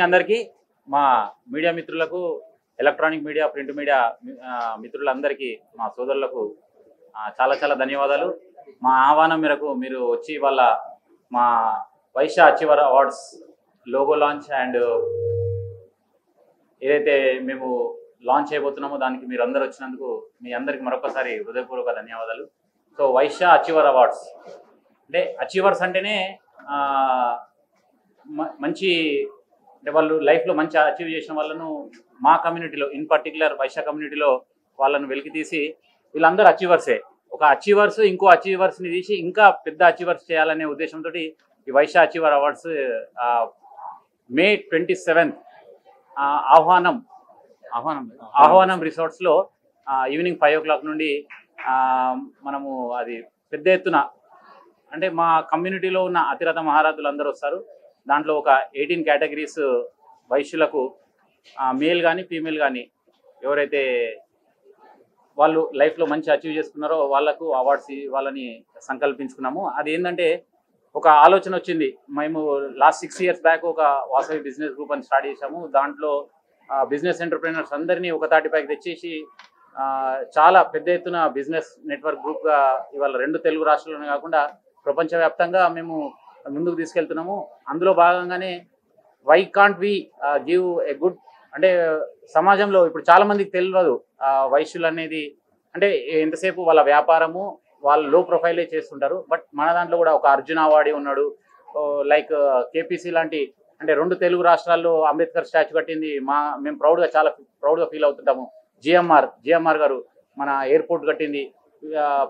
Evening అందరికీ మా media మిత్రులకు, ఎలక్ట్రానిక్ మీడియా, ప్రింట్ మీడియా మిత్రులందరికీ, మా సోదరులకు చాలా చాలా ధన్యవాదాలు. మా ఆహ్వానం మేరకు మీరు వచ్చి వాళ్ళ మా Vaishya achiever awards logo launch and ఏదైతే మేము లాంచ్ చేయబోతున్నామో దానికి మీరు అందరు వచ్చినందుకు మీ అందరికి మరొకసారి హృదయపూర్వక ధన్యవాదాలు. సో వైశ్య అచీవర్ అవార్డ్స్ అంటే అచీవర్స్ అంటేనే మంచి అంటే వాళ్ళు లైఫ్లో మంచి అచీవ్ చేసిన వాళ్ళను మా కమ్యూనిటీలో, ఇన్ పర్టికులర్ వైశ్య కమ్యూనిటీలో వాళ్ళను వెలికి తీసి వీళ్ళందరూ అచీవర్సే. ఒక అచీవర్స్ ఇంకో అచీవర్స్ని తీసి ఇంకా పెద్ద అచీవర్స్ చేయాలనే ఉద్దేశంతో ఈ వైశ్య అచీవర్ అవార్డ్స్ May 27 ఆహ్వానం రిసార్ట్స్లో ఈవినింగ్ 5 o'clock నుండి మనము అది పెద్ద ఎత్తున అంటే మా కమ్యూనిటీలో ఉన్న అతిరథ మహారాజులు అందరూ వస్తారు. దాంట్లో ఒక 18 కేటగిరీస్ వైశ్యులకు మేల్ కానీ ఫీమేల్ కానీ ఎవరైతే వాళ్ళు లైఫ్లో మంచి అచీవ్ చేసుకున్నారో వాళ్ళకు అవార్డ్స్ వాళ్ళని సంకల్పించుకున్నాము. అది ఏంటంటే ఒక ఆలోచన వచ్చింది. మేము లాస్ట్ 6 years బ్యాక్ ఒక వాసవి బిజినెస్ గ్రూప్ అని స్టార్ట్ చేసాము. దాంట్లో బిజినెస్ ఎంటర్ప్రెనర్స్ అందరినీ ఒక తాటిపైకి తెచ్చేసి చాలా పెద్ద ఎత్తున బిజినెస్ నెట్వర్క్ గ్రూప్గా ఇవాళ 2 తెలుగు రాష్ట్రాల్లోనే కాకుండా ప్రపంచవ్యాప్తంగా మేము ముందుకు తీసుకెళ్తున్నాము. అందులో భాగంగానే why can't we give a good అంటే సమాజంలో ఇప్పుడు చాలా మందికి తెలియదు వైశ్యులు అనేది అంటే ఎంతసేపు వాళ్ళ వ్యాపారము వాళ్ళు లో ప్రొఫైలే చేస్తుంటారు. బట్ మన దాంట్లో కూడా ఒక అర్జున అవార్డీ ఉన్నాడు, లైక్ కేపీసీ లాంటి అంటే 2 తెలుగు రాష్ట్రాల్లో అంబేద్కర్ స్టాచ్యూ కట్టింది మేము చాలా ప్రౌడ్గా ఫీల్ అవుతుంటాము. జిఎంఆర్ గారు మన ఎయిర్పోర్ట్ కట్టింది,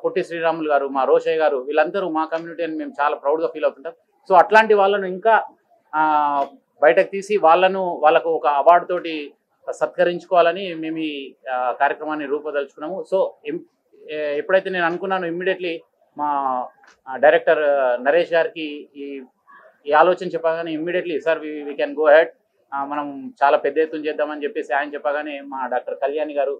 పొట్టి శ్రీరాములు గారు, మా రోషయ్య గారు, వీళ్ళందరూ మా కమ్యూనిటీ అని మేము చాలా ప్రౌడ్గా ఫీల్ అవుతుంటాం. సో అట్లాంటి వాళ్ళను ఇంకా బయటకు తీసి వాళ్ళకు ఒక అవార్డు తోటి సత్కరించుకోవాలని మేము ఈ కార్యక్రమాన్ని రూపొందించుకున్నాము. సో ఎప్పుడైతే నేను అనుకున్నాను ఇమ్మీడియట్లీ మా డైరెక్టర్ నరేష్ గారికి ఈ ఆలోచన చెప్పగానే immediately sir we can go head, మనం చాలా పెద్ద ఎత్తున చేద్దామని చెప్పేసి ఆయన చెప్పగానే మా doctor Kalyani garu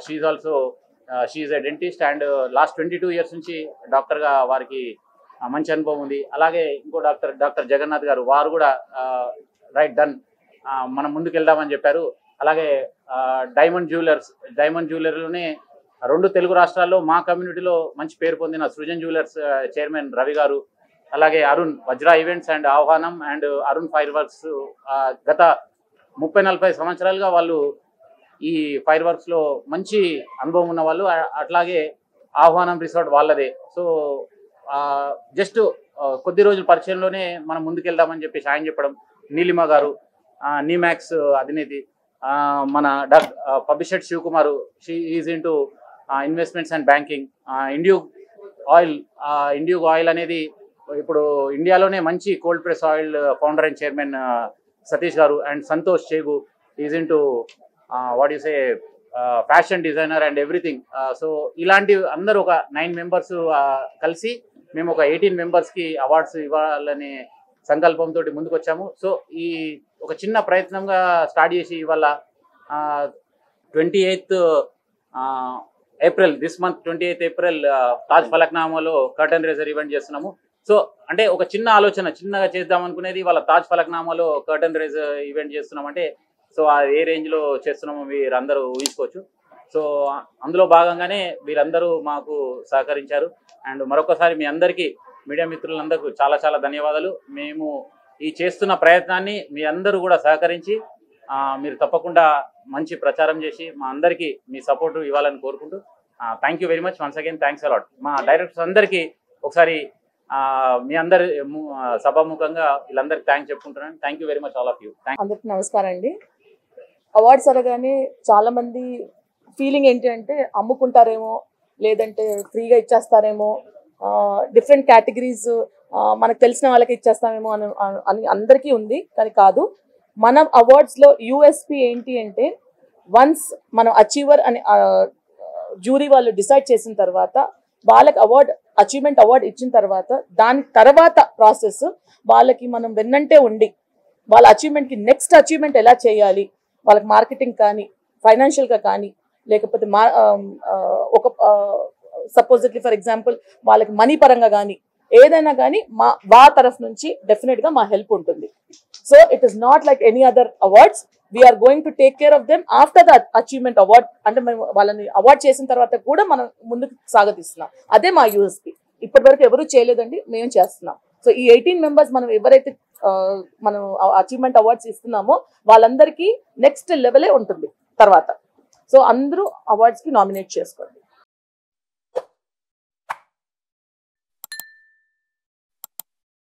she a dentist and last 22 years నుంచి డాక్టర్గా వారికి మంచి అనుభవం ఉంది. అలాగే ఇంకో డాక్టర్ జగన్నాథ్ గారు, వారు కూడా రైట్ డన్ మనం ముందుకు వెళ్దామని చెప్పారు. అలాగే డైమండ్ జ్యువెలరీలోనే 2 తెలుగు రాష్ట్రాల్లో మా కమ్యూనిటీలో మంచి పేరు పొందిన సృజన్ జ్యువెలర్స్ చైర్మన్ రవి గారు, అలాగే అరుణ్ వజ్రా ఈవెంట్స్ అండ్ ఆహ్వానం అండ్ అరుణ్ ఫైర్ వర్క్స్ గత 30-40 సంవత్సరాలుగా వాళ్ళు ఈ ఫైర్ వర్క్స్లో మంచి అనుభవం ఉన్న వాళ్ళు. అట్లాగే ఆహ్వానం రిసార్ట్ వాళ్ళదే. సో జస్ట్ కొద్ది రోజుల పరిచయంలోనే మనం ముందుకెళ్దామని చెప్పేసి ఆయన చెప్పడం, నీలిమ గారు నీమాక్స్ అధినేతి, మన Pabbishetti Sivakumar, she is into investments and banking, ఇండ్యూక్ ఆయిల్ అనేది ఇప్పుడు ఇండియాలోనే మంచి cold press oil founder and chairman Satish గారు, and Santosh Chegu is into fashion designer and everything. So ఇలాంటి అందరూ ఒక 9 members కలిసి మేము ఒక 18 members-కి అవార్డ్స్ ఇవ్వాలనే సంకల్పంతో ముందుకు వచ్చాము. సో ఈ ఒక చిన్న ప్రయత్నంగా స్టార్ట్ చేసి ఇవాళ 28th April this month 28th April Taj ఫలక్నామాలో కర్టన్ రేజర్ ఈవెంట్ చేస్తున్నాము. సో అంటే ఒక చిన్న ఆలోచన చిన్నగా చేద్దాం అనుకునేది వాళ్ళ తాజ్ ఫలక్నామాలో కర్టన్ రేజర్ ఈవెంట్ చేస్తున్నామంటే సో అది ఏ రేంజ్లో చేస్తున్నామో మీరందరూ ఊహించుకోవచ్చు. సో అందులో భాగంగానే వీరందరూ మాకు సహకరించారు. అండ్ మరొకసారి మీ అందరికీ మీడియా మిత్రులందరికీ చాలా చాలా ధన్యవాదాలు. మేము ఈ చేస్తున్న ప్రయత్నాన్ని మీ అందరూ కూడా సహకరించి మీరు తప్పకుండా మంచి ప్రచారం చేసి మా అందరికీ మీ సపోర్టు ఇవ్వాలని కోరుకుంటూ thank you very much once again. Thanks a lot. మా డైరెక్టర్స్ అందరికీ ఒకసారి మీ అందరి సభాముఖంగా వీళ్ళందరికీ థ్యాంక్స్ చెప్పుకుంటున్నాను. Thank you very much all of you. అందరికీ నమస్కారం అండి. అవార్డ్స్ అనగానే చాలా మంది ఫీలింగ్ ఏంటి అంటే అమ్ముకుంటారేమో, లేదంటే ఫ్రీగా ఇచ్చేస్తారేమో, డిఫరెంట్ కేటగిరీస్ మనకు తెలిసిన వాళ్ళకి ఇచ్చేస్తామేమో అని అందరికీ ఉంది. కానీ కాదు, మన అవార్డ్స్లో యూఎస్పీ ఏంటి అంటే వన్స్ మనం అచీవర్ అని జ్యూరీ వాళ్ళు డిసైడ్ చేసిన తర్వాత వాళ్ళకి అచీవ్మెంట్ అవార్డు ఇచ్చిన తర్వాత దాని తర్వాత ప్రాసెస్ వాళ్ళకి మనం వెన్నంటే ఉండి వాళ్ళ అచీవ్మెంట్కి నెక్స్ట్ అచీవ్మెంట్ ఎలా చేయాలి, వాళ్ళకి మార్కెటింగ్ కానీ ఫైనాన్షియల్గా కానీ లేకపోతే ఒక సపోజిట్లీ ఫర్ ఎగ్జాంపుల్ వాళ్ళకి మనీ పరంగా కానీ ఏదైనా కానీ మా తరఫు నుంచి డెఫినెట్గా మా హెల్ప్ ఉంటుంది. So it is not like any other awards. We are going to take care of them after the achievement award. అంటే మేము వాళ్ళని అవార్డ్ చేసిన తర్వాత కూడా మనం ముందుకు సాగతిస్తున్నాం. అదే మా యూఎస్పీ. ఇప్పటి వరకు ఎవరు చేయలేదండి, మేము చేస్తున్నాం. సో ఈ 18 మెంబర్స్ మనం ఎవరైతే మనం అచీవ్మెంట్ అవార్డ్స్ ఇస్తున్నామో వాళ్ళందరికీ నెక్స్ట్ లెవెలే ఉంటుంది తర్వాత. సో అందరూ అవార్డ్స్ కి నామినేట్ చేసుకోండి.